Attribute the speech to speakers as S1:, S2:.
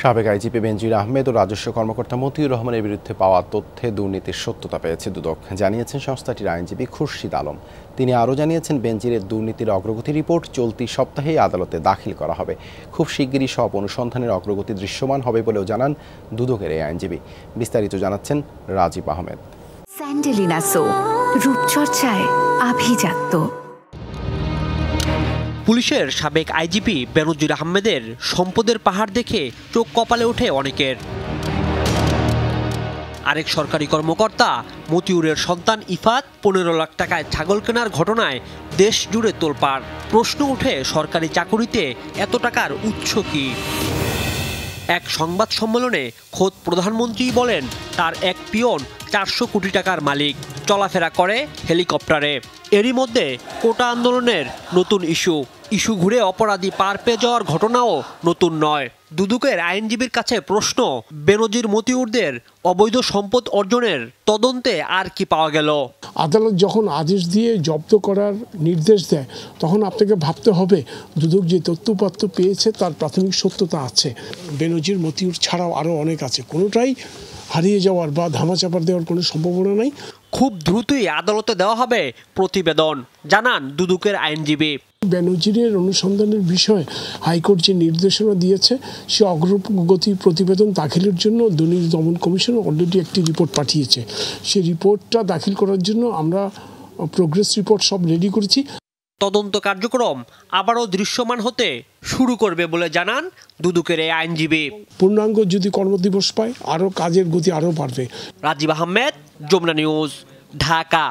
S1: সাবেক আইজিপি বেনজির আহমেদ ও রাজস্ব কর্মকর্তা মতিউর রহমানের বিরুদ্ধে পাওয়া তথ্যে দুর্নীতির সত্যতা পেয়েছে দুদক, জানিয়েছেন সংস্থাটির আইনজীবী খুরশিদ আলম। তিনি আরও জানিয়েছেন, বেনজিরের দুর্নীতির অগ্রগতি রিপোর্ট চলতি সপ্তাহেই আদালতে দাখিল করা হবে। খুব শিগগিরই সব অনুসন্ধানের অগ্রগতি দৃশ্যমান হবে বলেও জানান দুদকের এই আইনজীবী। বিস্তারিত জানাচ্ছেন রাজীব আহমেদ।
S2: স্যান্ডেলিনা সো, রূপচর্চায় আভিজাত্য।
S3: পুলিশের সাবেক আইজিপি বেনজির আহমেদের সম্পদের পাহাড় দেখে চোখ কপালে ওঠে অনেকের। আরেক সরকারি কর্মকর্তা মতিউরের সন্তান ইফাত 15 লাখ টাকায় ছাগল কেনার ঘটনায় দেশ জুড়ে তোলপাড়। প্রশ্ন ওঠে, সরকারি চাকুরিতে এত টাকার উৎস কি? এক সংবাদ সম্মেলনে খোদ প্রধানমন্ত্রী বলেন, তার এক পিয়ন 400 কোটি টাকার মালিক, চলাফেরা করে হেলিকপ্টারে। এরই মধ্যে কোটা আন্দোলনের নতুন ইস্যু ঘুরে অপরাধী পার পেয়ে যাওয়ার ঘটনাও নতুন নয়। দুদকের আইনজীবীর কাছে প্রশ্ন, বেনজির মতিউরদের অবৈধ সম্পদ অর্জনের তদন্তে আর কি পাওয়া গেল?
S4: আদালত যখন আদেশ দিয়ে জব্দ করার নির্দেশ দেয়, তখন আপনাকে ভাবতে হবে দুদক যে তথ্যপত্র পেয়েছে তার প্রাথমিক সত্যতা আছে। বেনজির মতিউর ছাড়াও আরও অনেক আছে, কোনোটাই হারিয়ে যাওয়ার বা ধামাচাপা দেওয়ার কোনো সম্ভাবনা নাই।
S3: খুব দ্রুতই আদালতে দেওয়া হবে প্রতিবেদন, জানান দুদকের আইনজীবী।
S4: বেনজিরের অনুসন্ধানের বিষয়ে হাইকোর্ট যে নির্দেশনা দিয়েছে, সে অগ্রগতি প্রতিবেদন দাখিলের জন্য দুর্নীতি দমন কমিশন অলরেডি একটি রিপোর্ট পাঠিয়েছে। সেই রিপোর্টটা দাখিল করার জন্য আমরা প্রোগ্রেস রিপোর্ট সব রেডি করেছি।
S3: তদন্ত কার্যক্রম আবারও দৃশ্যমান হতে শুরু করবে বলে জানান দুদকের এই আইনজীবী।
S4: পূর্ণাঙ্গ যদি কর্মদিবস পায়, আরও কাজের গতি আরও বাড়বে।
S3: রাজীব আহমেদ, যমুনা নিউজ, ঢাকা।